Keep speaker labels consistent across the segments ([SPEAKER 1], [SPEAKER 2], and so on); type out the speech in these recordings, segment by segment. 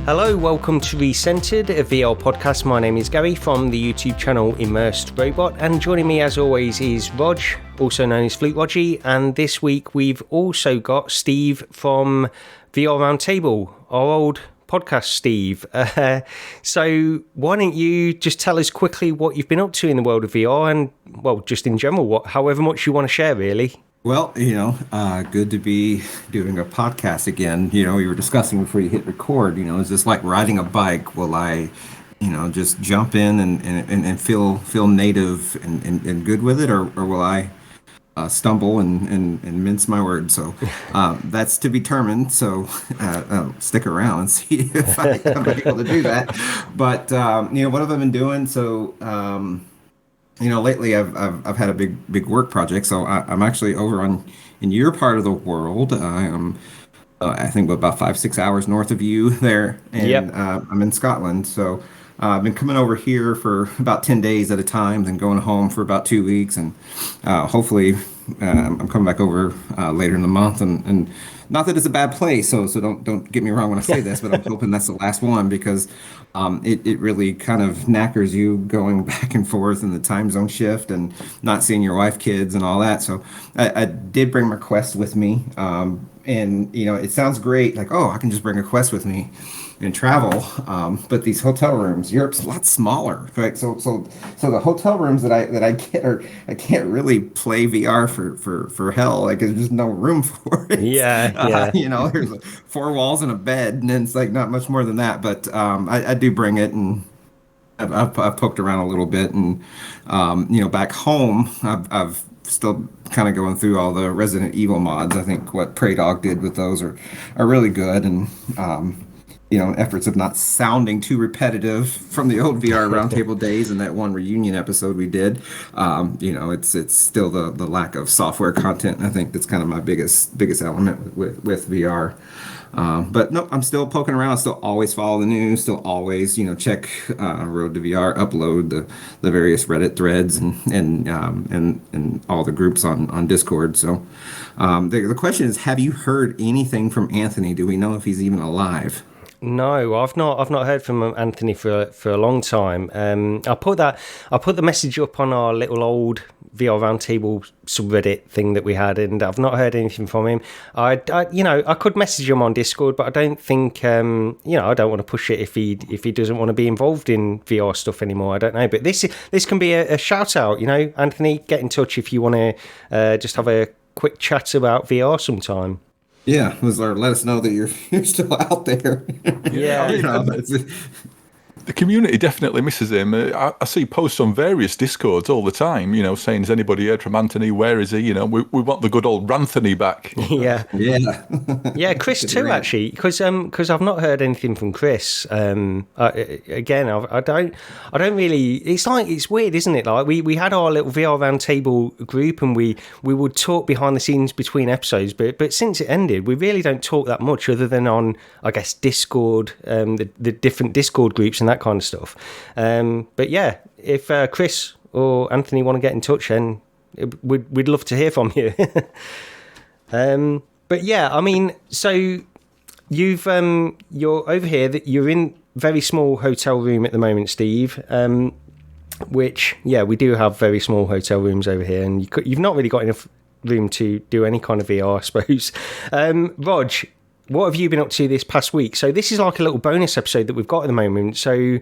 [SPEAKER 1] Hello, welcome to RECENTERED, a VR podcast. My name is Gary from the YouTube channel Immersed Robot, and joining me as always is Rog, also known as Flute Rogie, and this week we've also got Steve from VR Roundtable, our old podcast Steve. So why don't you just tell us quickly what you've been up to in the world of VR and, well, just in general, however much you want to share, really.
[SPEAKER 2] Well, good to be doing a podcast again. We were discussing before you hit record, is this like riding a bike? Will I, just jump in and feel native and good with it? Or will I stumble and mince my words? So that's to be determined. So stick around and see if I'm able to do that. But, what have I been doing? So, lately I've had a big work project, so I'm actually over in your part of the world. I'm I think about 5-6 hours north of you there, and
[SPEAKER 1] Yep.
[SPEAKER 2] I'm in Scotland. So I've been coming over here for about 10 days at a time, then going home for about 2 weeks, and hopefully I'm coming back over later in the month. And not that it's a bad place, so don't get me wrong when I say this, but I'm hoping that's the last one because it really kind of knackers you going back and forth and the time zone shift and not seeing your wife, kids, and all that. So I did bring my Quest with me, and it sounds great, like, oh, I can just bring a Quest with me and travel, but these hotel rooms, Europe's a lot smaller, right? So the hotel rooms that I get I can't really play VR for hell. Like there's just no room for it.
[SPEAKER 1] Yeah.
[SPEAKER 2] There's 4 walls and a bed, and then it's like not much more than that. But I do bring it, and I've poked around a little bit, and back home I've still kind of going through all the Resident Evil mods. I think what Prey Dog did with those are really good, and efforts of not sounding too repetitive from the old VR Roundtable days and that one reunion episode we did. It's still the lack of software content. I think that's kind of my biggest element with VR. But no, I'm still poking around. Still always follow the news. Still always, check Road to VR, upload the various Reddit threads and all the groups on Discord. So the question is, have you heard anything from Anthony? Do we know if he's even alive?
[SPEAKER 1] No, I've not heard from Anthony for a long time. I put the message up on our little old VR Roundtable subreddit thing that we had, and I've not heard anything from him. I could message him on Discord, but I don't think I don't want to push it if he doesn't want to be involved in VR stuff anymore. I don't know, but this can be a shout out. Anthony, get in touch if you want to just have a quick chat about VR sometime.
[SPEAKER 2] Yeah, let us know that you're still out there.
[SPEAKER 1] Yeah.
[SPEAKER 3] The community definitely misses him. I see posts on various Discords all the time, saying, has anybody heard from Anthony? Where is he? We want the good old Ranthony back.
[SPEAKER 1] Yeah. Yeah, Chris too,
[SPEAKER 2] Great.
[SPEAKER 1] actually, because I've not heard anything from Chris. I don't really. It's weird, isn't it? Like we had our little VR Roundtable group, and we would talk behind the scenes between episodes, but since it ended, we really don't talk that much, other than on, I guess, Discord, the different Discord groups and that kind of stuff. But yeah, if Chris or Anthony want to get in touch, then we'd love to hear from you. But yeah, I mean, so you're over here, that you're in very small hotel room at the moment, Steve. Which, yeah, we do have very small hotel rooms over here, and you've not really got enough room to do any kind of VR, I suppose. Rog, what have you been up to this past week? So this is like a little bonus episode that we've got at the moment. So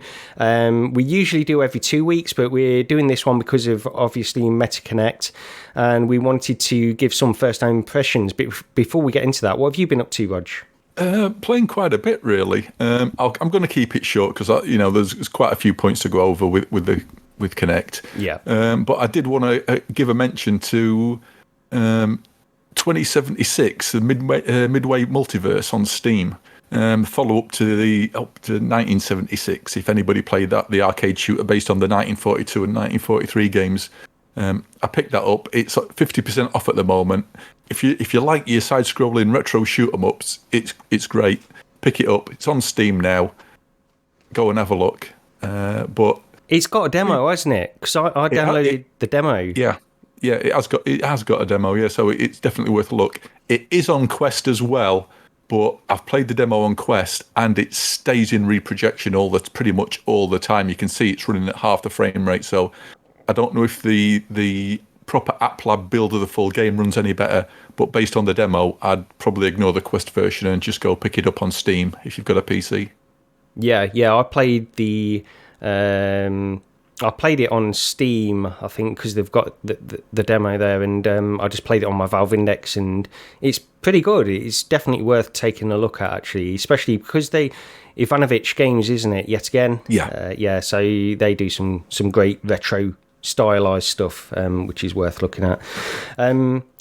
[SPEAKER 1] we usually do every 2 weeks, but we're doing this one because of, obviously, Metaconnect, and we wanted to give some first-time impressions. But before we get into that, what have you been up to, Rog?
[SPEAKER 3] Playing quite a bit, really. I'm going to keep it short because there's quite a few points to go over with Connect.
[SPEAKER 1] Yeah.
[SPEAKER 3] But I did want to give a mention to 2076, the Midway Multiverse on Steam. Follow up to 1976. If anybody played that, the arcade shooter based on the 1942 and 1943 games. I picked that up. It's 50% off at the moment. If you like your side-scrolling retro shoot-'em-ups, it's great. Pick it up. It's on Steam now. Go and have a look. But
[SPEAKER 1] it's got a demo, hasn't it? Because I downloaded the demo.
[SPEAKER 3] Yeah, it has got a demo. Yeah, so it's definitely worth a look. It is on Quest as well, but I've played the demo on Quest, and it stays in reprojection pretty much all the time. You can see it's running at half the frame rate. So I don't know if the proper App Lab build of the full game runs any better, but based on the demo, I'd probably ignore the Quest version and just go pick it up on Steam if you've got a PC.
[SPEAKER 1] Yeah, I played I played it on Steam, I think, because they've got the demo there, and I just played it on my Valve Index, and it's pretty good. It's definitely worth taking a look at, actually, especially because Ivanovic Games, isn't it, yet again?
[SPEAKER 3] Yeah.
[SPEAKER 1] So they do some great retro stylized stuff, which is worth looking at.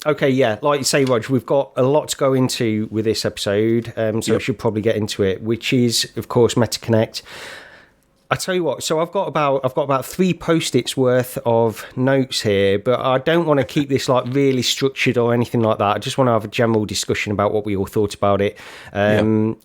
[SPEAKER 1] Okay, yeah, like you say, Rog, we've got a lot to go into with this episode, so we should probably get into it, which is, of course, Metaconnect. I tell you what, so I've got about 3 post-its worth of notes here, but I don't want to keep this like really structured or anything like that. I just want to have a general discussion about what we all thought about it.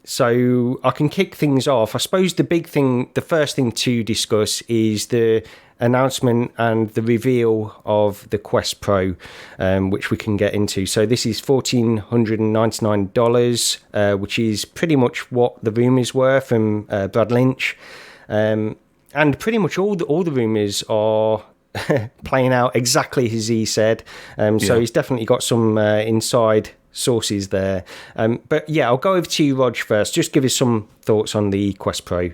[SPEAKER 1] So I can kick things off. I suppose the first thing to discuss is the announcement and the reveal of the Quest Pro, which we can get into. So this is $1,499, which is pretty much what the rumours were from Brad Lynch. And pretty much all the rumours are playing out exactly as he said. So he's definitely got some inside sources there. But yeah, I'll go over to you, Rog, first. Just give us some thoughts on the Quest Pro.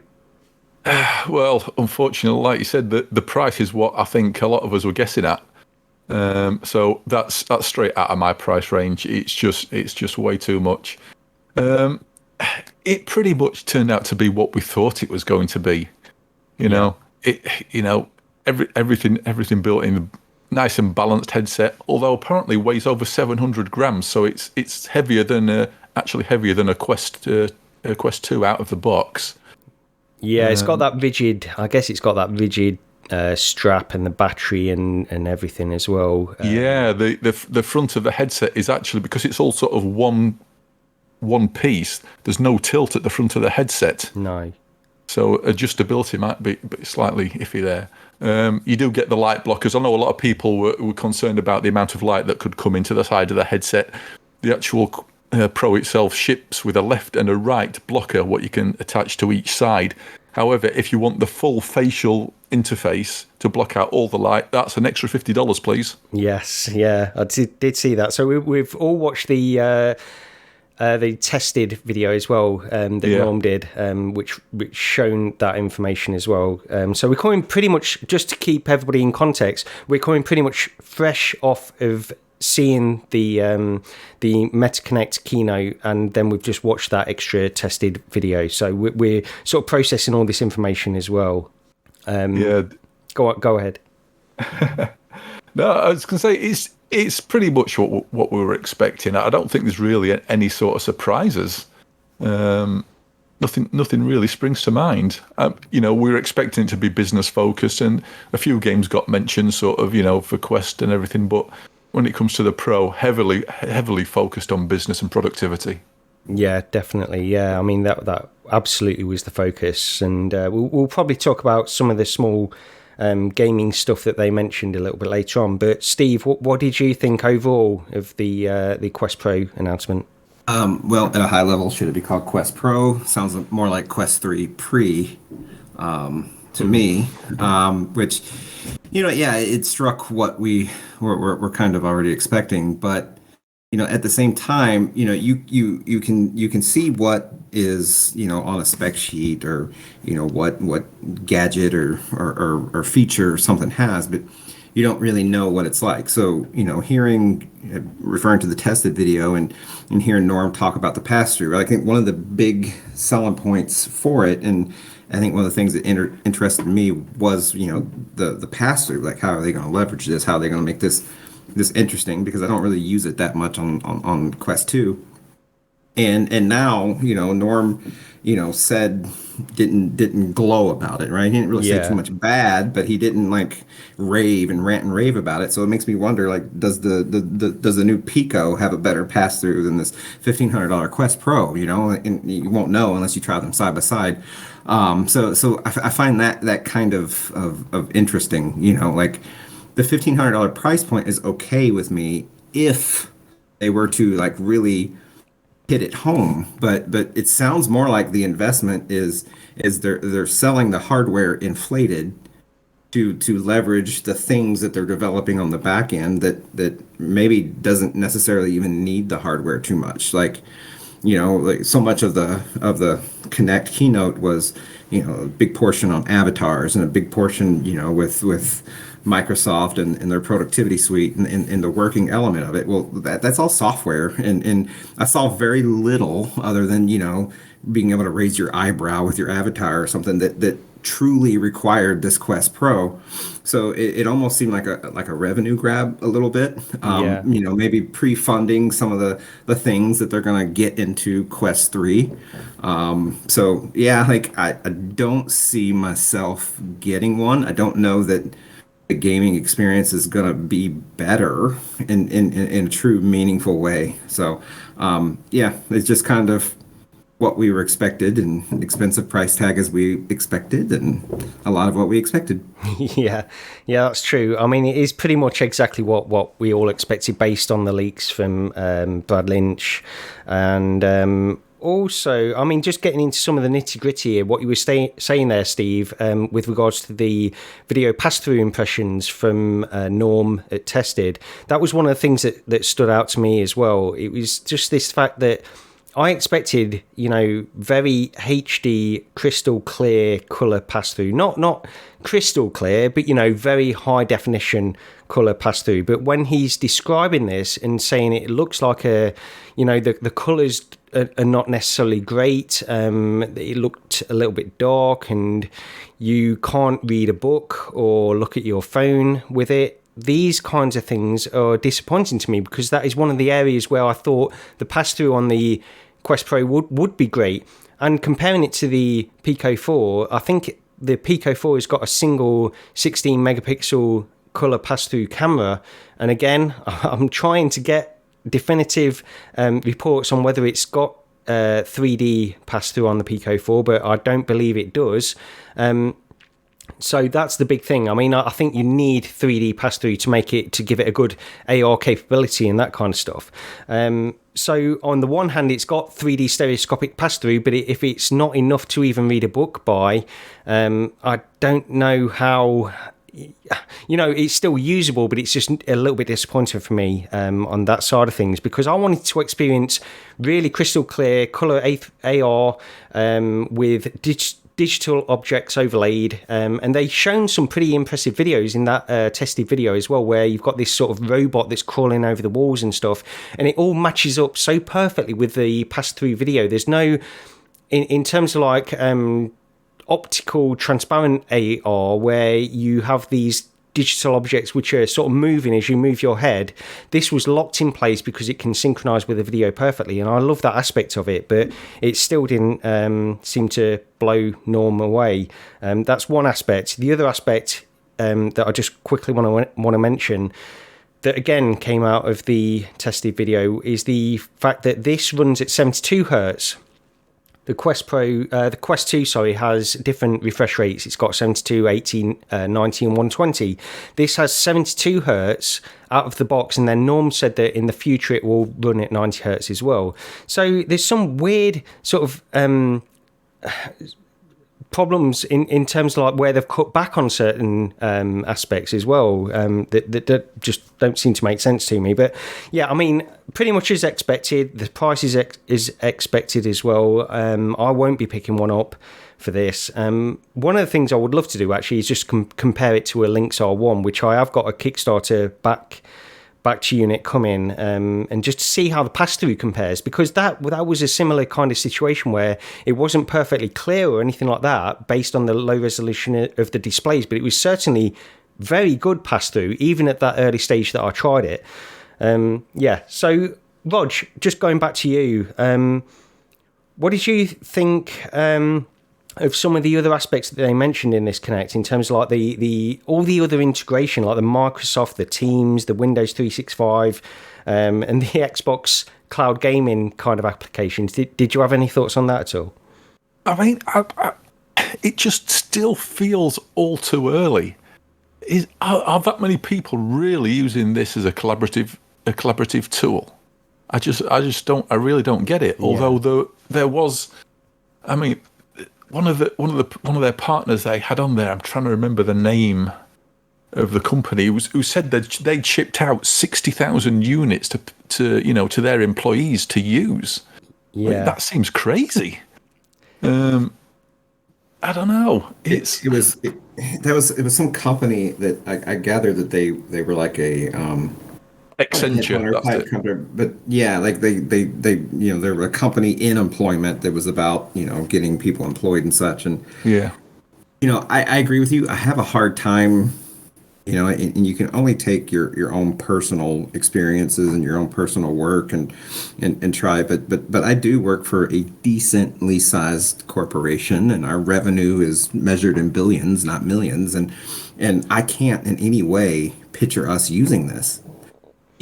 [SPEAKER 3] Well, unfortunately, like you said, the price is what I think a lot of us were guessing at. So that's straight out of my price range. It's just way too much. It pretty much turned out to be what we thought it was going to be. Everything built in, nice and balanced headset. Although apparently weighs over 700 grams, so it's heavier than a Quest 2 out of the box.
[SPEAKER 1] Yeah, it's got that rigid. I guess it's got that rigid strap and the battery and everything as well.
[SPEAKER 3] The front of the headset is actually, because it's all sort of one piece, there's no tilt at the front of the headset.
[SPEAKER 1] No.
[SPEAKER 3] So adjustability might be slightly iffy there. You do get the light blockers. I know a lot of people were concerned about the amount of light that could come into the side of the headset. The actual Pro itself ships with a left and a right blocker, what you can attach to each side. However, if you want the full facial interface to block out all the light, that's an extra $50, please.
[SPEAKER 1] Yes, yeah, I did see that. So we've all watched the tested video as well that Norm did, which shown that information as well. So we're coming pretty much, just to keep everybody in context, we're coming pretty much fresh off of seeing the Metaconnect keynote, and then we've just watched that extra tested video. So we're sort of processing all this information as well. Go ahead.
[SPEAKER 3] No, I was going to say it's pretty much what we were expecting. I don't think there's really any sort of surprises. Nothing really springs to mind. We were expecting it to be business focused, and a few games got mentioned, sort of, for Quest and everything. But when it comes to the Pro, heavily focused on business and productivity.
[SPEAKER 1] Yeah, definitely. Yeah, I mean that absolutely was the focus, and we'll probably talk about some of the small gaming stuff that they mentioned a little bit later on. But Steve, what did you think overall of the Quest Pro announcement?
[SPEAKER 2] Well, at a high level, should it be called Quest Pro? Sounds more like Quest 3 Pre to me, which, it struck what we were kind of already expecting. But, at the same time, you can see what is, on a spec sheet, or, what gadget or feature something has, but you don't really know what it's like. So, referring to the tested video and hearing Norm talk about the pass-through, I think one of the big selling points for it, and I think one of the things that interested me was, the pass-through, like how are they going to leverage this? How are they going to make this interesting? Because I don't really use it that much on Quest 2. And now, Norm, said didn't glow about it, right? He didn't really say too much bad, but he didn't like rave and rant and rave about it. So it makes me wonder, like, does the new Pico have a better pass through than this $1,500 Quest Pro? And you won't know unless you try them side by side. So I find that kind of interesting. Like the $1,500 price point is okay with me if they were to like really hit it home, but it sounds more like the investment is they're selling the hardware inflated to leverage the things that they're developing on the back end that maybe doesn't necessarily even need the hardware too much. Like, like so much of the Connect keynote was, a big portion on avatars and a big portion, with Microsoft and their productivity suite and the working element of it. Well, that's all software, and I saw very little other than, being able to raise your eyebrow with your avatar or something that truly required this Quest Pro. So it almost seemed like a revenue grab a little bit.
[SPEAKER 1] Yeah.
[SPEAKER 2] Maybe pre-funding some of the things that they're gonna get into Quest 3. So yeah, like I don't see myself getting one. I don't know that the gaming experience is gonna be better in a true meaningful way. So yeah, it's just kind of what we were expected, and expensive price tag as we expected, and a lot of what we expected.
[SPEAKER 1] Yeah, that's true. I mean, it is pretty much exactly what we all expected based on the leaks from Brad Lynch. And also, I mean, just getting into some of the nitty gritty here, what you were saying there, Steve, with regards to the video pass-through impressions from Norm at Tested, that was one of the things that stood out to me as well. It was just this fact that I expected, very HD, crystal clear color pass through. Not crystal clear, but, very high definition color pass through. But when he's describing this and saying it looks like the colors are not necessarily great. It looked a little bit dark and you can't read a book or look at your phone with it. These kinds of things are disappointing to me because that is one of the areas where I thought the pass-through on the Quest Pro would be great. And comparing it to the Pico 4, I think the Pico 4 has got a single 16 megapixel color pass-through camera. And again, I'm trying to get definitive reports on whether it's got 3D pass-through on the Pico 4, but I don't believe it does. So that's the big thing. I mean, I think you need 3D pass-through to give it a good AR capability and that kind of stuff. So on the one hand, it's got 3D stereoscopic pass-through, but if it's not enough to even read a book by, I don't know how. It's still usable, but it's just a little bit disappointing for me on that side of things, because I wanted to experience really crystal clear color AR with digital objects overlaid, and they've shown some pretty impressive videos in that tested video as well, where you've got this sort of robot that's crawling over the walls and stuff, and it all matches up so perfectly with the pass-through video. There's no, in terms of like optical transparent AR, where you have these digital objects which are sort of moving as you move your head. This was locked in place because it can synchronize with the video perfectly, and I love that aspect of it, but it still didn't seem to blow Norm away. That's one aspect. The other aspect that I just quickly want to mention that again came out of the tested video is the fact that this runs at 72 hertz. The Quest 2, has different refresh rates. It's got 72, 18, 90, and 120. This has 72 hertz out of the box, and then Norm said that in the future it will run at 90 hertz as well. So there's some weird sort of problems in terms of like where they've cut back on certain aspects as well that just don't seem to make sense to me. But yeah, I mean, pretty much as expected. The price is expected as well. I won't be picking one up for this. One of the things I would love to do actually is just compare it to a Lynx R1, which I have got a Kickstarter back to unit coming, and just to see how the pass-through compares, because that was a similar kind of situation where it wasn't perfectly clear or anything like that based on the low resolution of the displays, but it was certainly very good pass-through even at that early stage that I tried it. So Rog, just going back to you, what did you think of some of the other aspects that they mentioned in this Connect, in terms of like all the other integration, like the Microsoft, the Teams, the Windows 365, and the Xbox cloud gaming kind of applications? Did you have any thoughts on that at all?
[SPEAKER 3] I mean, it just still feels all too early. Are that many people really using this as a collaborative tool? I really don't get it. Although there was, I mean, one of their partners they had on there, I'm trying to remember the name of the company, who said that they shipped out 60,000 units to their employees to use.
[SPEAKER 1] Yeah,
[SPEAKER 3] I mean, that seems crazy. I don't know.
[SPEAKER 2] It was some company that I gathered that they were like a
[SPEAKER 3] Accenture.
[SPEAKER 2] headhunter type company, but yeah, like they they were a company in employment that was about getting people employed and such. And
[SPEAKER 3] Yeah.
[SPEAKER 2] I agree with you. I have a hard time, and you can only take your own personal experiences and your own personal work and try. But I do work for a decently sized corporation, and our revenue is measured in billions, not millions. And I can't in any way picture us using this.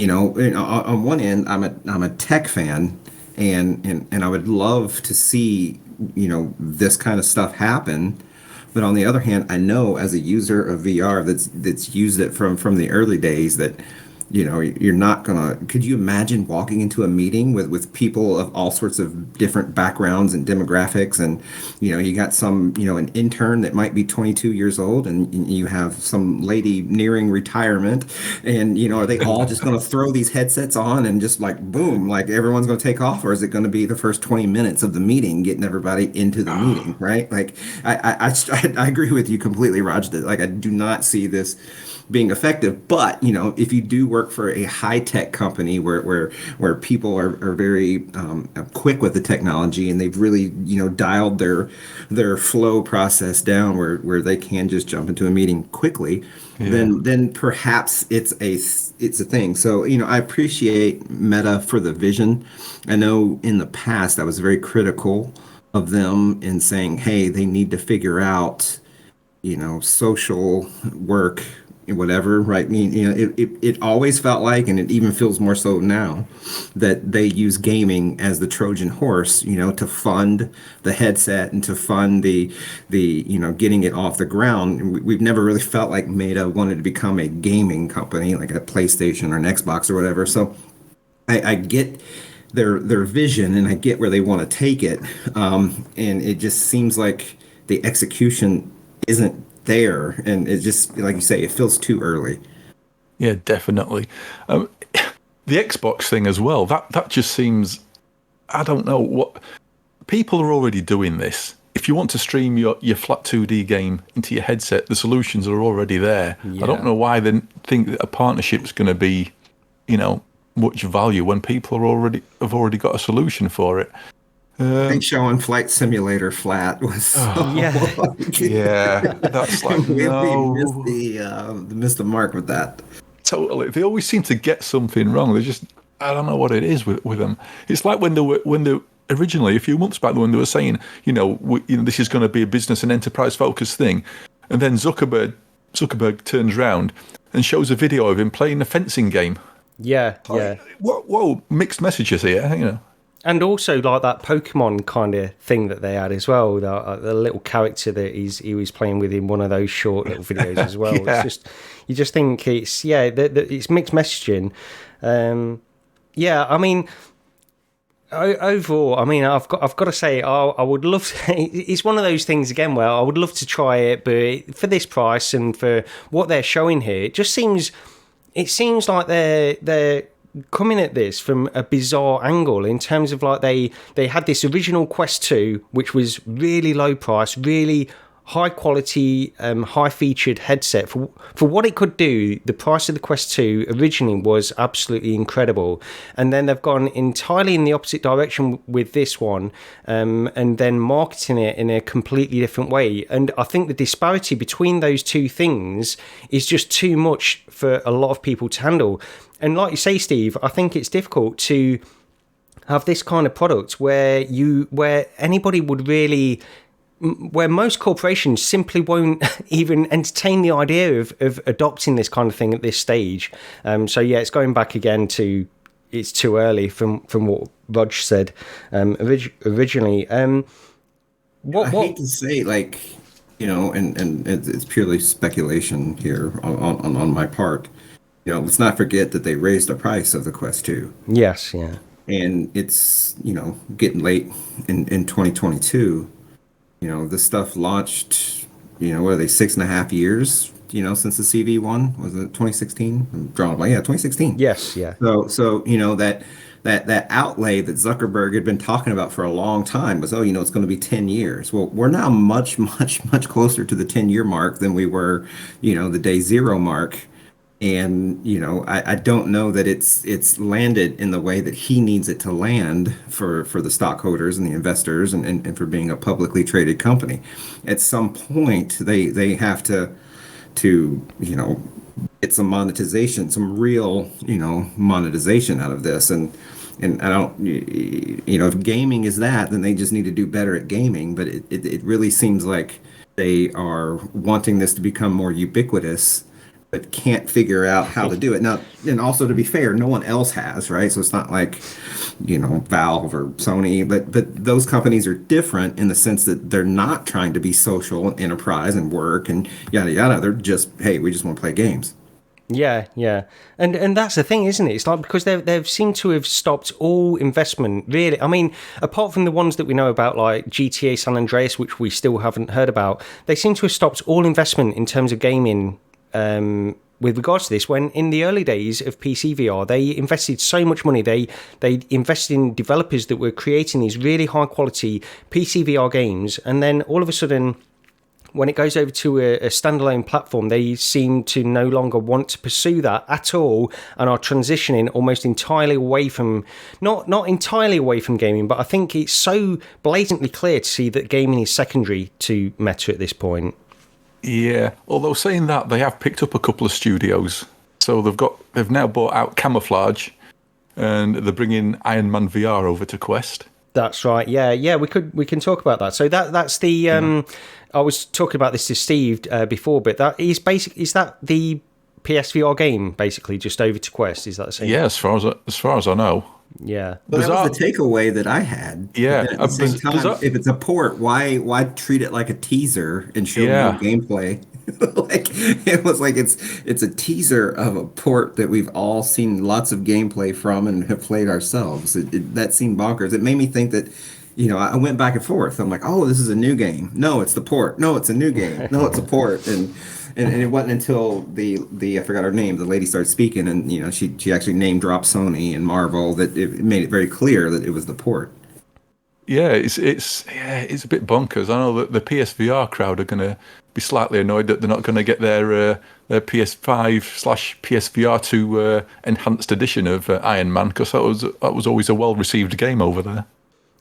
[SPEAKER 2] On one end, I'm a tech fan, and I would love to see this kind of stuff happen. But on the other hand, I know as a user of VR that's used it from the early days that you're not gonna. Could you imagine walking into a meeting with people of all sorts of different backgrounds and demographics, and you got some an intern that might be 22 years old, and you have some lady nearing retirement, and are they all just gonna throw these headsets on and just like boom, like everyone's gonna take off, or is it gonna be the first 20 minutes of the meeting getting everybody into the meeting, right? Like I agree with you completely, Raj. That like I do not see this being effective. But if you do work for a high tech company where people are very quick with the technology, and they've really dialed their flow process down where they can just jump into a meeting quickly, then perhaps it's a thing. So I appreciate Meta for the vision. I know in the past I was very critical of them in saying, hey, they need to figure out social work, whatever, right? I mean, it always felt like, and it even feels more so now, that they use gaming as the Trojan horse, to fund the headset and to fund the getting it off the ground. And we've never really felt like Meta wanted to become a gaming company, like a PlayStation or an Xbox or whatever. So I get their vision, and I get where they want to take it. And it just seems like the execution isn't there, and it just, like you say, it feels too early.
[SPEAKER 3] Yeah, definitely. The Xbox thing as well, that just seems, I don't know, what people are already doing this. If you want to stream your flat 2D game into your headset, the solutions are already there. I don't know why they think that a partnership's going to be much value when people have already got a solution for it.
[SPEAKER 2] I think showing Flight Simulator flat was so
[SPEAKER 3] yeah, that's like
[SPEAKER 2] missed the mark with that.
[SPEAKER 3] Totally, they always seem to get something wrong. They just, I don't know what it is with them. It's like when they originally a few months back when they were saying, this is going to be a business and enterprise focused thing, and then Zuckerberg turns around and shows a video of him playing a fencing game.
[SPEAKER 1] Yeah.
[SPEAKER 3] Whoa, mixed messages here,
[SPEAKER 1] And also like that Pokemon kind of thing that they had as well, the little character that he was playing with in one of those short little videos as well.
[SPEAKER 3] Yeah.
[SPEAKER 1] It's just, you just think it's it's mixed messaging. I mean, overall, I mean, I've got to say, I would love to. It's one of those things again where I would love to try it, but for this price and for what they're showing here, it seems like they're coming at this from a bizarre angle in terms of like they had this original Quest 2, which was really low price, really high quality, high featured headset for what it could do. The price of the Quest 2 originally was absolutely incredible, and then they've gone entirely in the opposite direction with this one, and then marketing it in a completely different way. And I think the disparity between those two things is just too much for a lot of people to handle. And like you say, Steve, I think it's difficult to have this kind of product where anybody would really, where most corporations simply won't even entertain the idea of adopting this kind of thing at this stage. So yeah, it's going back again to it's too early from what Rog said originally. I
[SPEAKER 2] hate to say, like, and it's purely speculation here on my part. Let's not forget that they raised the price of the Quest 2.
[SPEAKER 1] Yes, yeah.
[SPEAKER 2] and it's getting late in 2022. This stuff launched. What are they, 6.5 years? Since the CV1 was it 2016? I'm drawing a blank. Yeah, 2016.
[SPEAKER 1] Yes, yeah.
[SPEAKER 2] So that outlay that Zuckerberg had been talking about for a long time was, it's going to be 10 years. Well, we're now much, much, much closer to the 10-year mark than we were, the day zero mark. And, I don't know that it's landed in the way that he needs it to land for the stockholders and the investors and for being a publicly traded company. At some point, they have to get some monetization, some real, monetization out of this. And I don't, if gaming is that, then they just need to do better at gaming. But it really seems like they are wanting this to become more ubiquitous, but can't figure out how to do it. Now, and also to be fair, no one else has, right? So it's not like, Valve or Sony, but those companies are different in the sense that they're not trying to be social and enterprise and work and yada yada. They're just, hey, we just want to play games.
[SPEAKER 1] Yeah, yeah. And that's the thing, isn't it? It's like because they've seemed to have stopped all investment, really. I mean, apart from the ones that we know about, like GTA San Andreas, which we still haven't heard about, they seem to have stopped all investment in terms of gaming with regards to this, when in the early days of PC VR, they invested so much money. They invested in developers that were creating these really high quality PC VR games, and then all of a sudden, when it goes over to a standalone platform, they seem to no longer want to pursue that at all, and are transitioning almost entirely away from, not entirely away from gaming, but I think it's so blatantly clear to see that gaming is secondary to Meta at this point.
[SPEAKER 3] Yeah, although saying that, they have picked up a couple of studios. So they've now bought out Camouflage, and they're bringing Iron Man VR over to Quest.
[SPEAKER 1] That's right. Yeah. We can talk about that. So that's the. I was talking about this to Steve before, but that is is that the PSVR game basically just over to Quest? Is that the same?
[SPEAKER 3] Yeah, as far as I know.
[SPEAKER 1] Yeah,
[SPEAKER 2] well, that was the takeaway that I had.
[SPEAKER 3] Yeah,
[SPEAKER 2] at the same time, if it's a port, why treat it like a teaser and show no gameplay? Like it was like it's a teaser of a port that we've all seen lots of gameplay from and have played ourselves. That seemed bonkers. It made me think that, I went back and forth. I'm like, oh, this is a new game. No, it's the port. No, it's a new game. No, it's a port. And it wasn't until the I forgot her name, the lady started speaking, and she actually name dropped Sony and Marvel, that it made it very clear that it was the port.
[SPEAKER 3] Yeah, it's a bit bonkers. I know that the PSVR crowd are going to be slightly annoyed that they're not going to get their PS5/PSVR 2 enhanced edition of Iron Man, because that was always a well received game over there.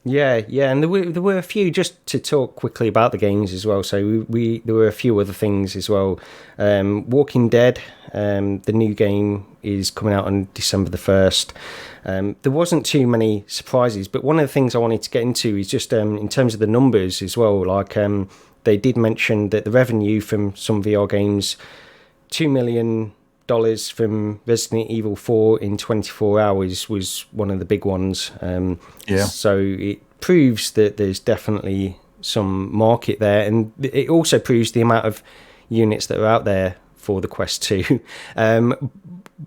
[SPEAKER 1] Yeah, and there were a few, just to talk quickly about the games as well. So there were a few other things as well. Walking Dead, the new game is coming out on December the 1st. There wasn't too many surprises, but one of the things I wanted to get into is just in terms of the numbers as well. Like they did mention that the revenue from some VR games, $2 million from Resident Evil 4 in 24 hours was one of the big ones. So it proves that there's definitely some market there, and it also proves the amount of units that are out there for the Quest 2.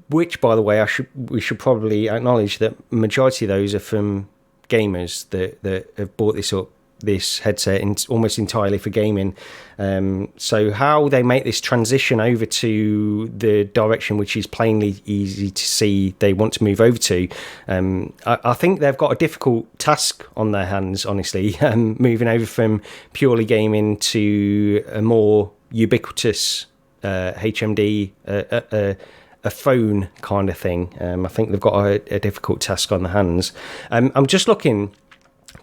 [SPEAKER 1] Which, by the way, we should probably acknowledge that majority of those are from gamers that have bought this headset almost entirely for gaming. So how they make this transition over to the direction which is plainly easy to see they want to move over to, I think they've got a difficult task on their hands, honestly, moving over from purely gaming to a more ubiquitous HMD, a phone kind of thing. I think they've got a difficult task on their hands. I'm just looking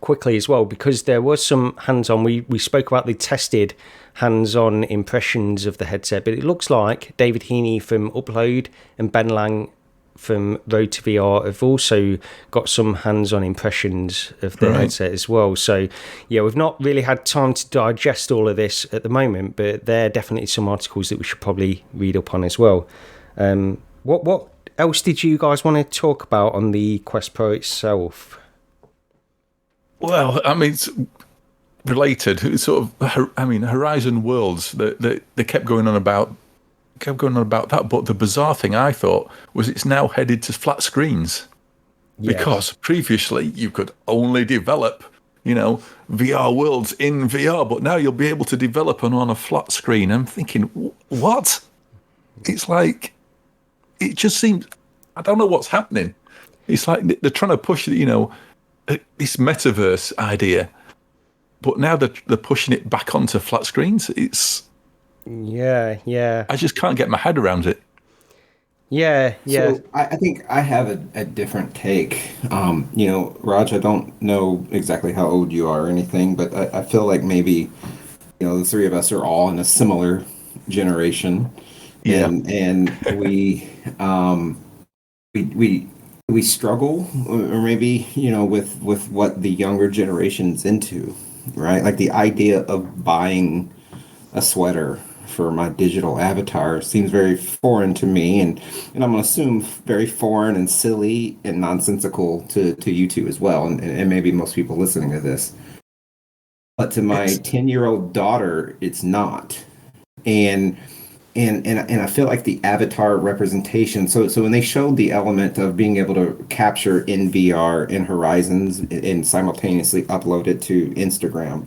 [SPEAKER 1] quickly as well, because there was some hands-on. We spoke about the tested hands-on impressions of the headset, but it looks like David Heaney from Upload and Ben Lang from Road to VR have also got some hands-on impressions of the headset as well. So yeah, we've not really had time to digest all of this at the moment, but there are definitely some articles that we should probably read up on as well. What else did you guys want to talk about on the Quest Pro itself?
[SPEAKER 3] Well, I mean, it's related. It's sort of, I mean, Horizon Worlds. They kept going on about that. But the bizarre thing I thought was it's now headed to flat screens. because previously you could only develop, VR worlds in VR, but now you'll be able to develop them on a flat screen. I'm thinking, what? It's like, it just seems, I don't know what's happening. It's like they're trying to push, this metaverse idea, but now they're pushing it back onto flat screens. I just can't get my head around it.
[SPEAKER 1] Yeah.
[SPEAKER 2] So I think I have a different take. Raj, I don't know exactly how old you are or anything, but I feel like maybe, the three of us are all in a similar generation.
[SPEAKER 3] Yeah.
[SPEAKER 2] And we struggle, or maybe, with what the younger generation's into, right? Like the idea of buying a sweater for my digital avatar seems very foreign to me, and I'm gonna assume very foreign and silly and nonsensical to you two as well, and maybe most people listening to this. But to my 10-year-old daughter, it's not. And I feel like the avatar representation. So when they showed the element of being able to capture in VR in Horizons and simultaneously upload it to Instagram,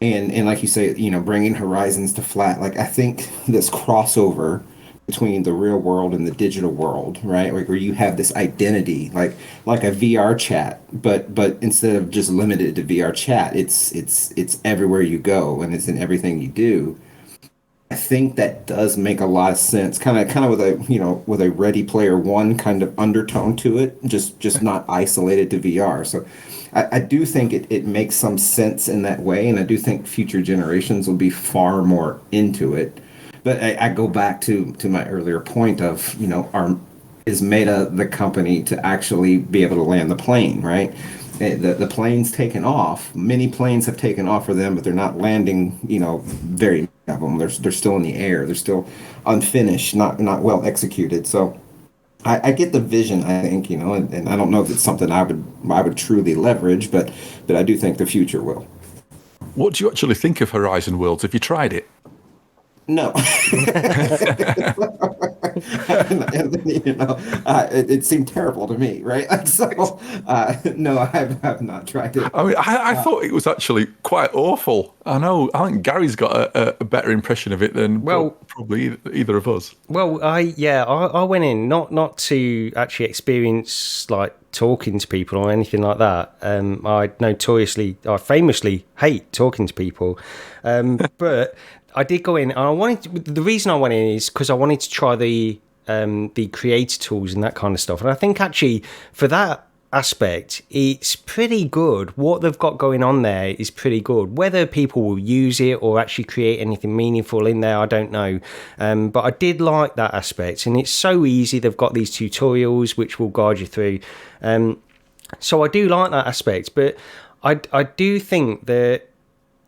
[SPEAKER 2] and like you say, bringing Horizons to flat, like I think this crossover between the real world and the digital world, right? Like where you have this identity, like a VR chat, but instead of just limited to VR chat, it's everywhere you go and it's in everything you do. I think that does make a lot of sense. Kind of with a Ready Player One kind of undertone to it, just not isolated to VR. So I do think it makes some sense in that way, and I do think future generations will be far more into it. But I go back to my earlier point of, is Meta the company to actually be able to land the plane, right? The plane's taken off. Many planes have taken off for them, but they're not landing, very many of them. They're still in the air. They're still unfinished, not well executed. So I get the vision, I think, and I don't know if it's something I would truly leverage, but I do think the future will.
[SPEAKER 3] What do you actually think of Horizon Worlds? Have you tried it?
[SPEAKER 2] No. It seemed terrible to me, right? So, no, I've not tried it.
[SPEAKER 3] I mean, I thought it was actually quite awful. I think Gary's got a better impression of it than probably either of us.
[SPEAKER 1] Well, I went in not to actually experience like talking to people or anything like that. I famously hate talking to people, but I did go in, and the reason I went in is because I wanted to try the creator tools and that kind of stuff. And I think actually for that aspect, it's pretty good. What they've got going on there is pretty good. Whether people will use it or actually create anything meaningful in there, I don't know. But I did like that aspect, and it's so easy. They've got these tutorials which will guide you through. So I do like that aspect, but I do think that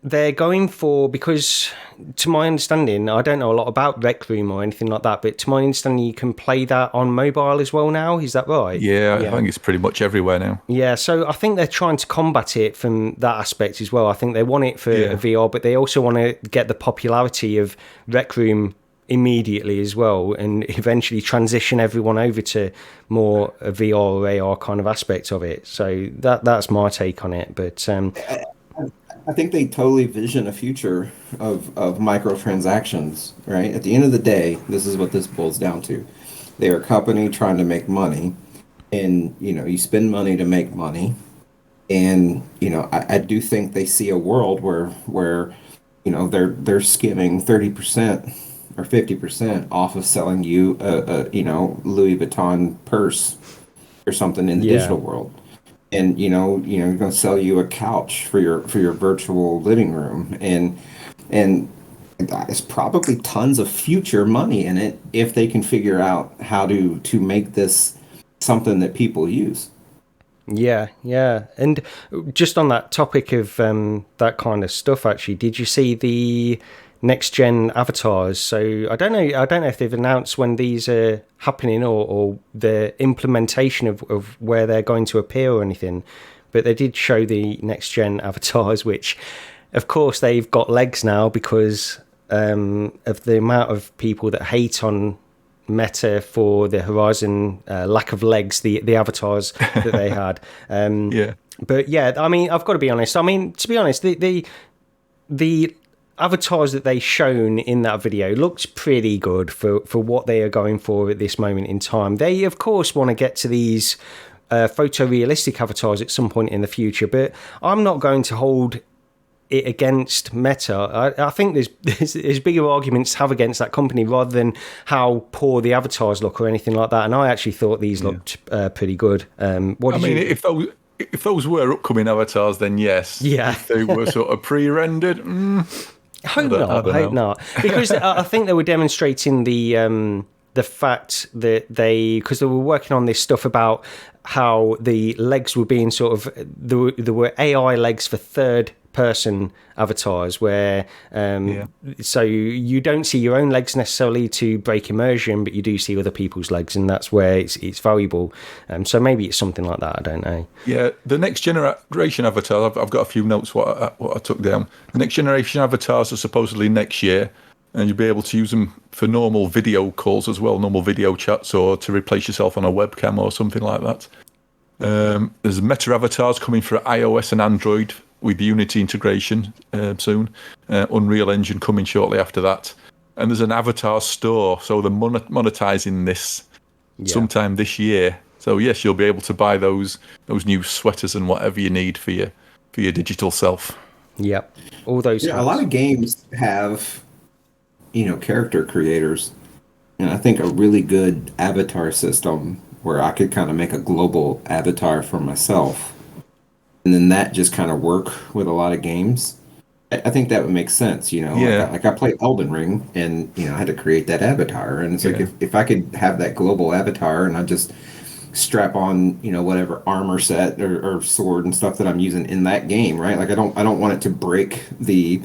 [SPEAKER 1] they're going for, because to my understanding, I don't know a lot about Rec Room or anything like that, but to my understanding, you can play that on mobile as well now. Is that right?
[SPEAKER 3] Yeah, I think it's pretty much everywhere now.
[SPEAKER 1] Yeah, so I think they're trying to combat it from that aspect as well. I think they want it for VR, but they also want to get the popularity of Rec Room immediately as well, and eventually transition everyone over to more a VR or AR kind of aspect of it. So that's my take on it. But
[SPEAKER 2] I think they totally vision a future of microtransactions, right? At the end of the day, this is what this boils down to. They are a company trying to make money, and you spend money to make money. And I do think they see a world where they're skimming 30% or 50% off of selling you a Louis Vuitton purse or something in the digital world. And you're going to sell you a couch for your virtual living room, and there's probably tons of future money in it if they can figure out how to make this something that people use.
[SPEAKER 1] Yeah. And just on that topic of that kind of stuff, actually, did you see the next gen avatars? So I don't know if they've announced when these are happening or the implementation of where they're going to appear or anything, but they did show the next gen avatars, which of course they've got legs now because of the amount of people that hate on Meta for the Horizon lack of legs, the avatars that they had.
[SPEAKER 3] Yeah.
[SPEAKER 1] But yeah, I mean, I've got to be honest. I mean, to be honest, the avatars that they shown in that video looked pretty good for what they are going for at this moment in time. They, of course, want to get to these photorealistic avatars at some point in the future, but I'm not going to hold it against Meta. I think there's bigger arguments to have against that company rather than how poor the avatars look or anything like that. And I actually thought these looked pretty good.
[SPEAKER 3] If those were upcoming avatars, then yes.
[SPEAKER 1] Yeah.
[SPEAKER 3] If they were sort of pre-rendered,
[SPEAKER 1] hope not. Because I think they were demonstrating the fact that because they were working on this stuff about how the legs were being sort of there were AI legs for third person avatars where so you don't see your own legs necessarily to break immersion, but you do see other people's legs, and that's where it's valuable. So maybe it's something like that. I don't know.
[SPEAKER 3] Yeah, the next generation avatars. I've got a few notes what I took down. The next generation avatars are supposedly next year, and you'll be able to use them for normal video calls as well, normal video chats, or to replace yourself on a webcam or something like that. There's Meta avatars coming for iOS and Android with Unity integration soon. Unreal Engine coming shortly after that. And there's an avatar store, so they're monetizing this sometime this year. So yes, you'll be able to buy those new sweaters and whatever you need for your digital self.
[SPEAKER 1] Yep, all those.
[SPEAKER 2] Yeah, a lot of games have, character creators, and I think a really good avatar system where I could kind of make a global avatar for myself, and then that just kind of work with a lot of games. I think that would make sense,
[SPEAKER 3] Yeah.
[SPEAKER 2] Like I played Elden Ring, and I had to create that avatar, and it's like if I could have that global avatar, and I just strap on whatever armor set or sword and stuff that I'm using in that game, right? Like I don't want it to break the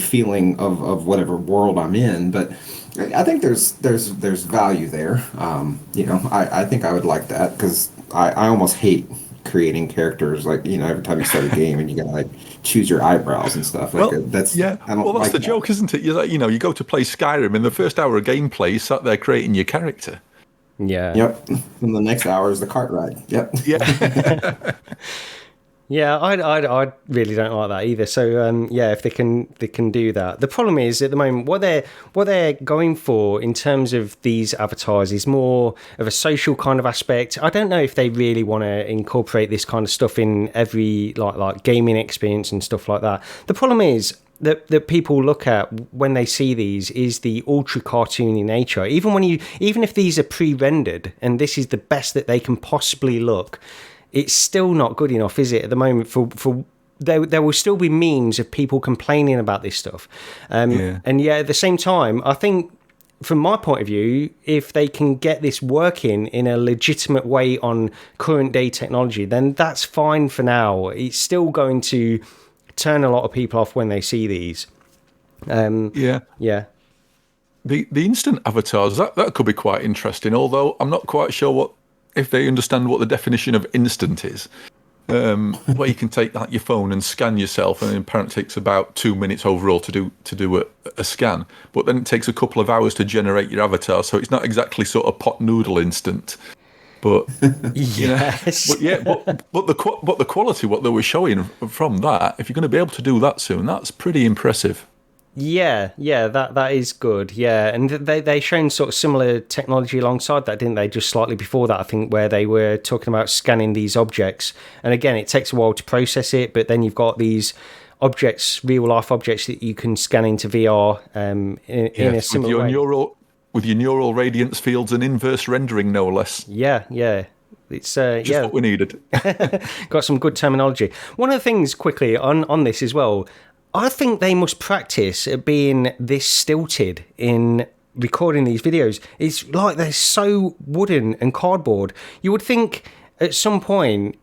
[SPEAKER 2] feeling of whatever world I'm in, but I think there's value there. I think I would like that, because I almost hate creating characters, like every time you start a game and you gotta like choose your eyebrows and stuff. Like that's
[SPEAKER 3] the joke, isn't it? You're like, you go to play Skyrim, in the first hour of gameplay, you sat there creating your character.
[SPEAKER 1] Yeah.
[SPEAKER 2] Yep. And the next hour is the cart ride. Yep.
[SPEAKER 3] Yeah.
[SPEAKER 1] Yeah, I really don't like that either. So if they can do that. The problem is at the moment what they're going for in terms of these avatars is more of a social kind of aspect. I don't know if they really want to incorporate this kind of stuff in every like gaming experience and stuff like that. The problem is that people look at when they see these is the ultra cartoony nature. Even if these are pre-rendered and this is the best that they can possibly look, it's still not good enough, is it, at the moment? For there will still be memes of people complaining about this stuff. And at the same time, I think, from my point of view, if they can get this working in a legitimate way on current day technology, then that's fine for now. It's still going to turn a lot of people off when they see these. The
[SPEAKER 3] instant avatars, that could be quite interesting, although I'm not quite sure if they understand what the definition of instant is. Where you can take your phone and scan yourself, and apparently it takes about 2 minutes overall to do a scan, but then it takes a couple of hours to generate your avatar, so it's not exactly sort of pot noodle instant. But
[SPEAKER 1] yes.
[SPEAKER 3] But the quality what they were showing from that, if you're going to be able to do that soon, that's pretty impressive.
[SPEAKER 1] Yeah, that is good. Yeah, and they shown sort of similar technology alongside that, didn't they? Just slightly before that, I think, where they were talking about scanning these objects. And again, it takes a while to process it, but then you've got these objects, real life objects that you can scan into VR in a similar way.
[SPEAKER 3] With your neural radiance fields and inverse rendering, no less.
[SPEAKER 1] Yeah. It's just
[SPEAKER 3] what we needed.
[SPEAKER 1] Got some good terminology. One of the things quickly on this as well, I think they must practice at being this stilted in recording these videos. It's like they're so wooden and cardboard. You would think at some point,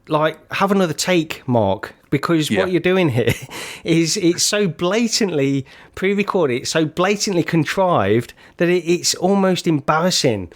[SPEAKER 1] like, have another take, Mark, because what you're doing here is it's so blatantly pre-recorded, it's so blatantly contrived that it's almost embarrassing.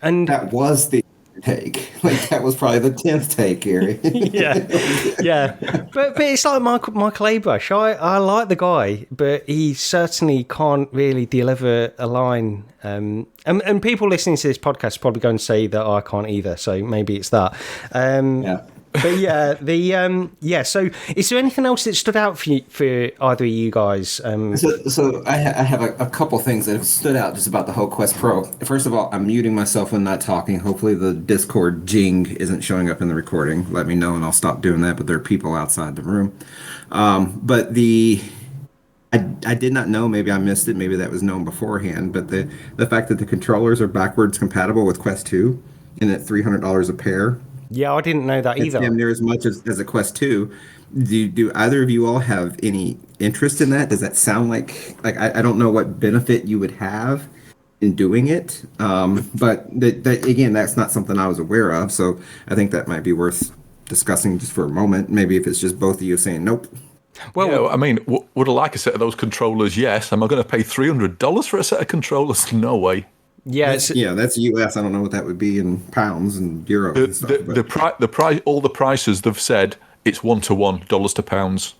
[SPEAKER 1] And
[SPEAKER 2] that was the take. Like that was probably the 10th take, Gary.
[SPEAKER 1] Yeah. But it's like Michael Abrush. I like the guy, but he certainly can't really deliver a line. And people listening to this podcast are probably going to say that I can't either. So maybe it's that.
[SPEAKER 2] Yeah.
[SPEAKER 1] But yeah, So, is there anything else that stood out for either of you guys?
[SPEAKER 2] So I have a couple things that have stood out just about the whole Quest Pro. First of all, I'm muting myself when not talking. Hopefully, the Discord jing isn't showing up in the recording. Let me know, and I'll stop doing that. But there are people outside the room. But I did not know. Maybe I missed it. Maybe that was known beforehand. But the fact that the controllers are backwards compatible with Quest 2 and at $300 a pair.
[SPEAKER 1] Yeah, I didn't know that either.
[SPEAKER 2] It's damn near as much as a Quest 2. Do either of you all have any interest in that? Does that sound like I don't know what benefit you would have in doing it, but that again, that's not something I was aware of. So I think that might be worth discussing just for a moment. Maybe if it's just both of you saying nope.
[SPEAKER 3] Well, yeah, I mean, would I like a set of those controllers? Yes. Am I going to pay $300 for a set of controllers? No way.
[SPEAKER 1] Yeah,
[SPEAKER 2] that's US. I don't know what that would be in pounds and euros. And stuff,
[SPEAKER 3] the price, all the prices they've said it's 1-to-1, dollars to pounds.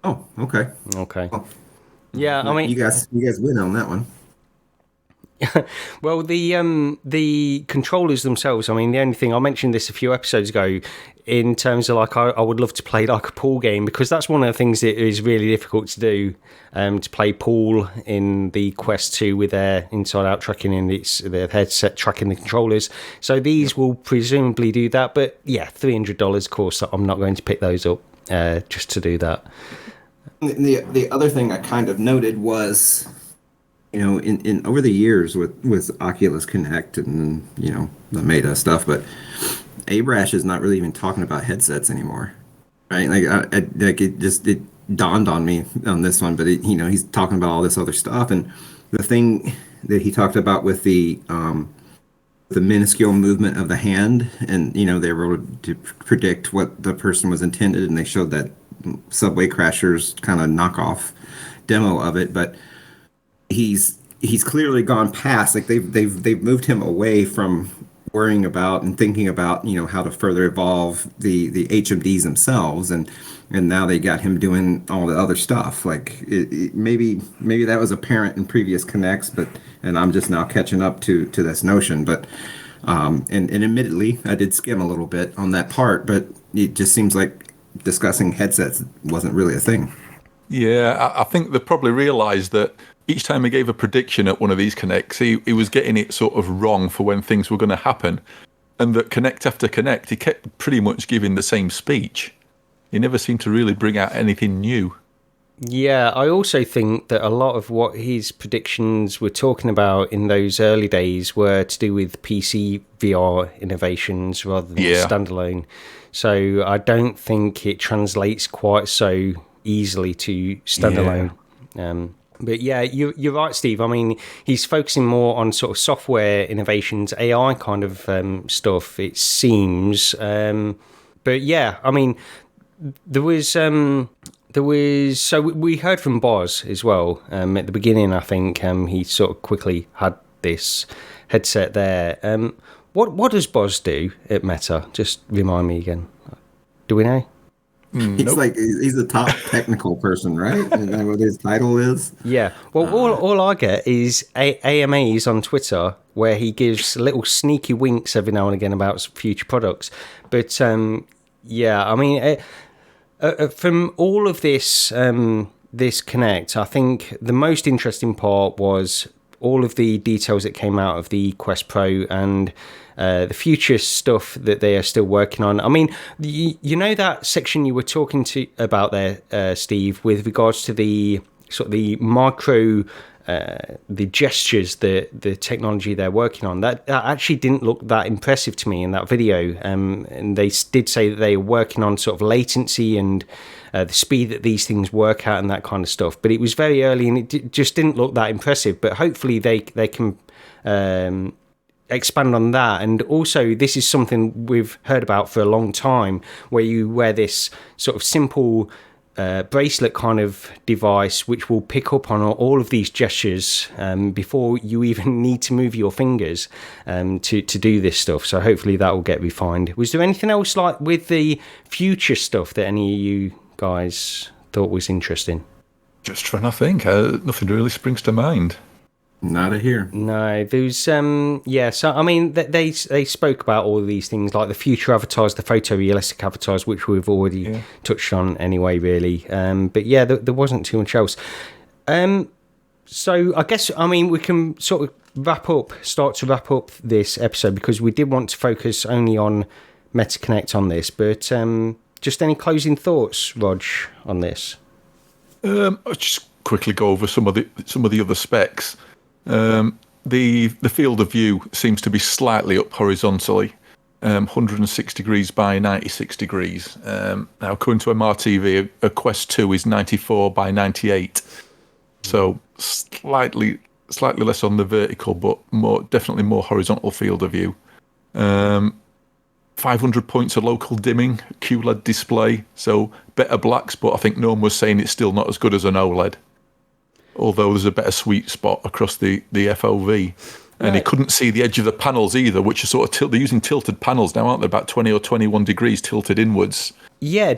[SPEAKER 2] Oh, okay.
[SPEAKER 1] Well, yeah, I mean,
[SPEAKER 2] you guys win on that one.
[SPEAKER 1] Well, the controllers themselves, I mean, the only thing, I mentioned this a few episodes ago, in terms of like, I would love to play like a pool game, because that's one of the things that is really difficult to do, to play pool in the Quest 2 with their inside-out tracking and their headset tracking the controllers. So these will presumably do that, but yeah, $300, of course, I'm not going to pick those up just to do that.
[SPEAKER 2] The other thing I kind of noted was, you know, in over the years with Oculus Connect and, you know, the Meta stuff, but Abrash is not really even talking about headsets anymore, right? Like it dawned on me on this one, but he's talking about all this other stuff, and the thing that he talked about with the minuscule movement of the hand, and you know they were able to predict what the person was intended, and they showed that Subway Crashers kind of knockoff demo of it, but he's clearly gone past, like they've moved him away from worrying about and thinking about, you know, how to further evolve the HMDs themselves, and now they got him doing all the other stuff. Like maybe that was apparent in previous connects, and I'm just now catching up to this notion. But and admittedly, I did skim a little bit on that part, but it just seems like discussing headsets wasn't really a thing.
[SPEAKER 3] Yeah, I think they probably realised that each time he gave a prediction at one of these connects, he was getting it sort of wrong for when things were going to happen. And that connect after connect, he kept pretty much giving the same speech. He never seemed to really bring out anything new.
[SPEAKER 1] Yeah, I also think that a lot of what his predictions were talking about in those early days were to do with PC VR innovations rather than standalone. So I don't think it translates quite so easily to standalone. Yeah. But yeah, you're right, Steve. I mean, he's focusing more on sort of software innovations, AI kind of stuff, it seems. But yeah, I mean, there was so we heard from Boz as well at the beginning. I think he sort of quickly had this headset there. What does Boz do at Meta? Just remind me again. Do we know?
[SPEAKER 2] He's like he's a top technical person, right? Isn't that what his title is?
[SPEAKER 1] Yeah. Well, all I get is AMAs on Twitter where he gives little sneaky winks every now and again about future products. But yeah, I mean, from all of this this Connect, I think the most interesting part was all of the details that came out of the Quest Pro and the future stuff that they are still working on. I mean, you know that section you were talking about there, Steve, with regards to the sort of the micro, the gestures, the technology they're working on. That actually didn't look that impressive to me in that video. And they did say that they were working on sort of latency and the speed that these things work at and that kind of stuff. But it was very early and it just didn't look that impressive. But hopefully they can expand on that. And also, this is something we've heard about for a long time, where you wear this sort of simple bracelet kind of device which will pick up on all of these gestures before you even need to move your fingers to do this stuff. So hopefully that will get refined. Was there anything else like with the future stuff that any of you guys thought was interesting?
[SPEAKER 3] Just trying to think. Nothing really springs to mind.
[SPEAKER 2] Not a here.
[SPEAKER 1] No, there's so I mean they spoke about all of these things like the future avatars, the photorealistic avatars, which we've already touched on anyway, really. But yeah, there wasn't too much else. So I guess we can sort of start to wrap up this episode because we did want to focus only on Metaconnect on this. But just any closing thoughts, Rog, on this?
[SPEAKER 3] I'll just quickly go over some of the other specs. The field of view seems to be slightly up horizontally, 106 degrees by 96 degrees. Now, according to MRTV, a Quest 2 is 94 by 98, so slightly less on the vertical, but definitely more horizontal field of view. 500 points of local dimming, QLED display, so better blacks, but I think Norm was saying it's still not as good as an OLED. Although there's a better sweet spot across the FOV. And he couldn't see the edge of the panels either, which are sort of they're using tilted panels now, aren't they? About 20 or 21 degrees tilted inwards. Yeah,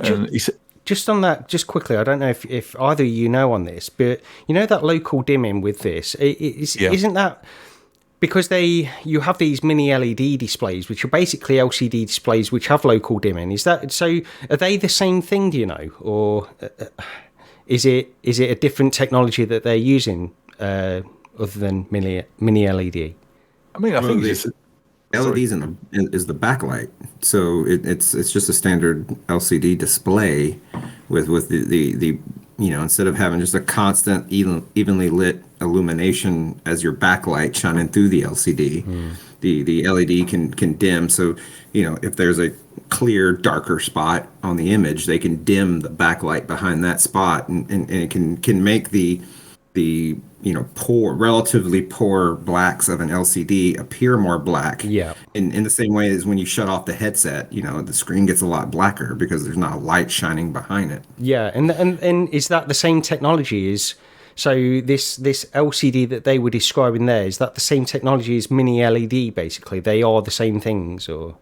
[SPEAKER 1] just on that, just quickly, I don't know if either of you know on this, but you know that local dimming with this, isn't that because you have these mini LED displays, which are basically LCD displays which have local dimming. Is that so? Are they the same thing? Do you know, or is it a different technology that they're using other than mini LED?
[SPEAKER 3] I mean, I think it's
[SPEAKER 2] LEDs is the backlight, so it's just a standard LCD display with the instead of having just a constant evenly lit illumination as your backlight shining through the LCD, the LED can dim. So if there's a clear darker spot on the image, they can dim the backlight behind that spot, and it can make the relatively poor blacks of an LCD appear more black. Yeah. In the same way as when you shut off the headset, the screen gets a lot blacker because there's not a light shining behind it.
[SPEAKER 1] Yeah, and is that the same technology? So this LCD that they were describing there, is that the same technology as mini LED? Basically, they are the same things, or?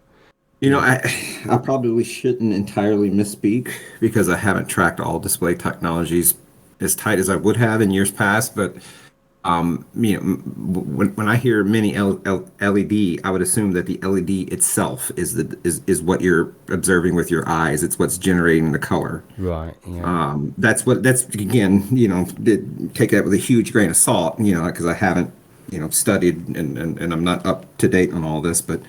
[SPEAKER 2] I probably shouldn't entirely misspeak because I haven't tracked all display technologies as tight as I would have in years past, but when I hear mini LED, I would assume that the LED itself is what you're observing with your eyes. It's what's generating the color.
[SPEAKER 1] Right. Yeah.
[SPEAKER 2] That's again, take that with a huge grain of salt, because I haven't studied and I'm not up to date on all this, but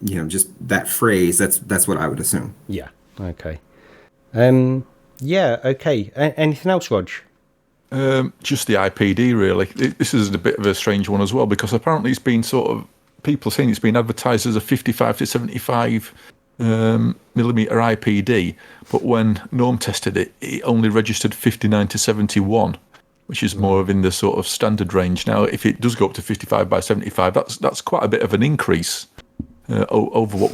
[SPEAKER 2] just that phrase, that's what I would assume.
[SPEAKER 1] Yeah. Okay. Yeah, okay. Anything else, Rog?
[SPEAKER 3] Just the IPD, really. This is a bit of a strange one as well, because apparently it's been people saying it's been advertised as a 55 to 75 millimeter IPD, but when Norm tested it, it only registered 59 to 71, which is more in the sort of standard range. Now, if it does go up to 55 by 75, that's quite a bit of an increase over what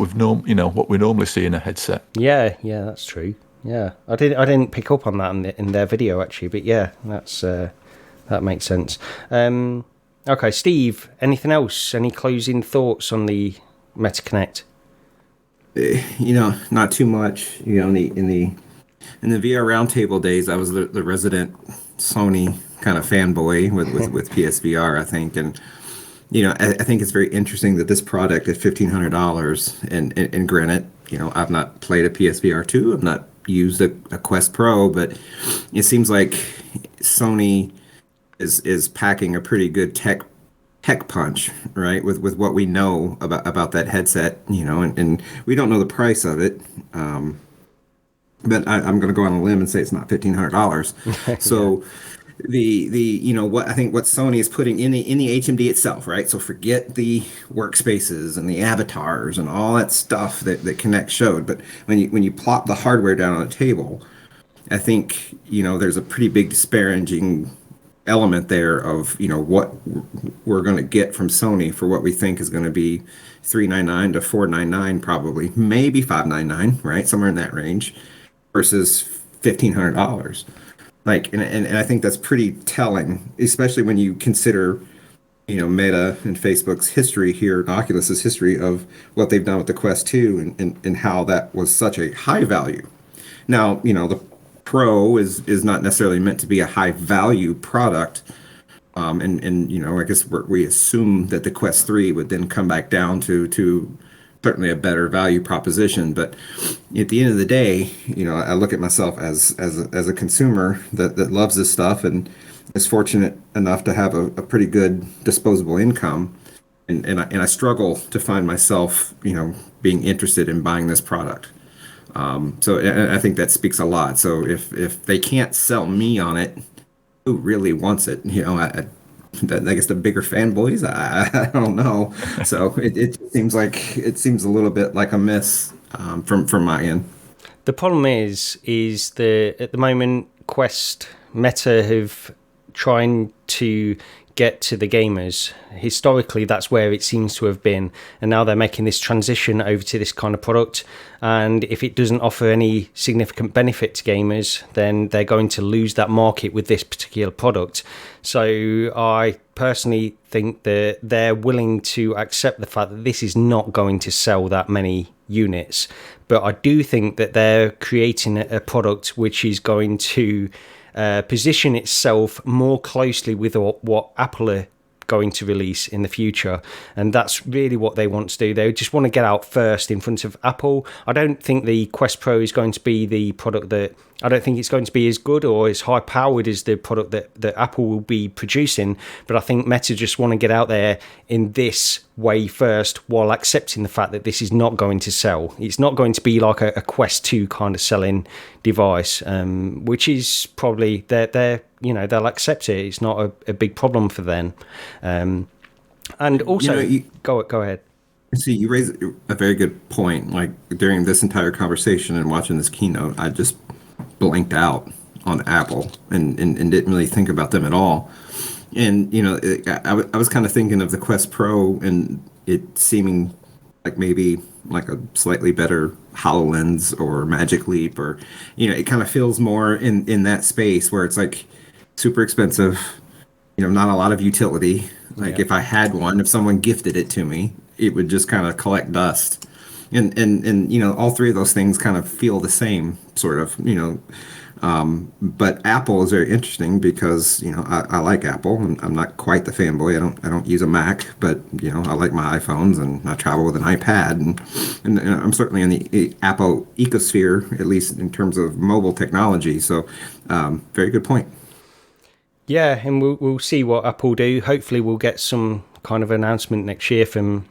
[SPEAKER 3] we normally see in a headset.
[SPEAKER 1] Yeah, that's true. Yeah, I didn't pick up on that in their video actually, but yeah, that makes sense. Okay, Steve, anything else? Any closing thoughts on the Metaconnect?
[SPEAKER 2] Not too much. In the VR Roundtable days, I was the resident Sony kind of fanboy with PSVR, I think, and I think it's very interesting that this product at $1,500, and granted, I've not played a PSVR 2, I've not used a Quest Pro, but it seems like Sony is packing a pretty good tech punch, right? With what we know about that headset, and we don't know the price of it. But I'm going to go on a limb and say it's not $1,500. So what Sony is putting in the HMD itself, right? So forget the workspaces and the avatars and all that stuff that Kinect showed. But when you plop the hardware down on a table, I think there's a pretty big disparaging element there of what we're going to get from Sony for what we think is going to be $399 to $499, probably maybe $599, right? Somewhere in that range, versus $1,500. Like, and I think that's pretty telling, especially when you consider, Meta and Facebook's history here, and Oculus's history of what they've done with the Quest 2 and how that was such a high value. Now, the Pro is not necessarily meant to be a high value product. And I guess we assume that the Quest 3 would then come back down to certainly a better value proposition. But at the end of the day, I look at myself as a consumer that loves this stuff and is fortunate enough to have a pretty good disposable income. And I struggle to find myself, being interested in buying this product. So I think that speaks a lot. So if they can't sell me on it, who really wants it? I guess the bigger fanboys. I don't know. So it seems a little bit like a miss from my end.
[SPEAKER 1] The problem is at the moment Meta have trying to get to the gamers. Historically, that's where it seems to have been, and now they're making this transition over to this kind of product, and if it doesn't offer any significant benefit to gamers, then they're going to lose that market with this particular product. So I personally think that they're willing to accept the fact that this is not going to sell that many units, but I do think that they're creating a product which is going to position itself more closely with what Apple are going to release in the future, and that's really what they want to do. They just want to get out first in front of Apple. I don't think the Quest Pro is going to be the product that I don't think it's going to be as good or as high powered as the product that Apple will be producing, but I think Meta just want to get out there in this way first while accepting the fact that this is not going to sell. It's not going to be like a Quest 2 kind of selling device, which is probably they'll accept it. It's not a big problem for them. And also, go ahead.
[SPEAKER 2] See, you raise a very good point. Like during this entire conversation and watching this keynote, I just blanked out on Apple and didn't really think about them at all. And, I was kind of thinking of the Quest Pro and it seeming like maybe like a slightly better HoloLens or Magic Leap, or, it kind of feels more in that space where it's like super expensive, not a lot of utility. Like if I had one, if someone gifted it to me, it would just kind of collect dust. And all three of those things kind of feel the same sort of, but Apple is very interesting because, I like Apple. I'm not quite the fanboy. I don't use a Mac, but, I like my iPhones and I travel with an iPad and I'm certainly in the Apple ecosphere, at least in terms of mobile technology. So very good point.
[SPEAKER 1] Yeah, and we'll see what Apple do. Hopefully we'll get some kind of announcement next year from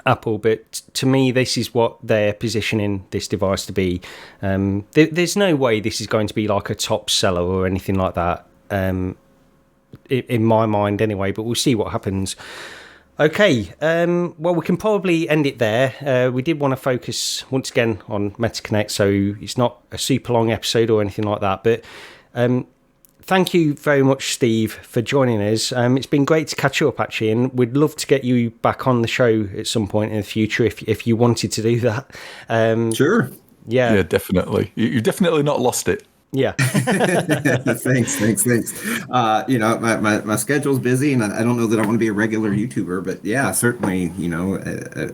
[SPEAKER 1] Apple, but to me this is what they're positioning this device to be. There's no way this is going to be like a top seller or anything like that, in my mind anyway, but we'll see what happens. Okay, well, we can probably end it there. We did want to focus once again on Metaconnect, so it's not a super long episode or anything like that, but thank you very much, Steve, for joining us. It's been great to catch up, actually, and we'd love to get you back on the show at some point in the future if you wanted to do that.
[SPEAKER 2] Sure.
[SPEAKER 1] Yeah.
[SPEAKER 3] Yeah, definitely. You've definitely not lost it.
[SPEAKER 1] Yeah.
[SPEAKER 2] Thanks. My schedule's busy, and I don't know that I want to be a regular YouTuber, but yeah, certainly,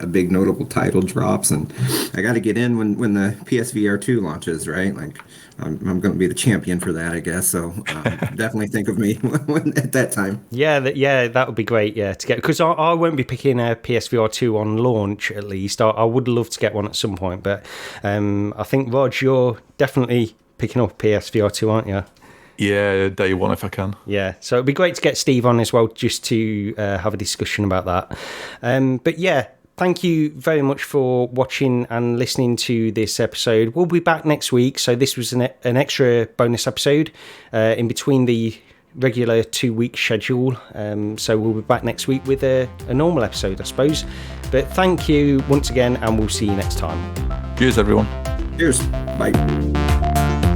[SPEAKER 2] a big notable title drops, and I got to get in when the PSVR 2 launches, right? Like, I'm going to be the champion for that, I guess. So definitely think of me at that time.
[SPEAKER 1] Yeah, that would be great. Yeah, to get, because I won't be picking a PSVR 2 on launch. At least I would love to get one at some point, but I think Rog, you're definitely picking up PSVR 2, aren't you?
[SPEAKER 3] Yeah, day one if I can.
[SPEAKER 1] Yeah, so it'd be great to get Steve on as well, just to have a discussion about that. But yeah, thank you very much for watching and listening to this episode. We'll be back next week. So this was an extra bonus episode in between the regular 2-week schedule. So we'll be back next week with a normal episode, I suppose. But thank you once again, and we'll see you next time.
[SPEAKER 3] Cheers, everyone.
[SPEAKER 2] Cheers. Bye.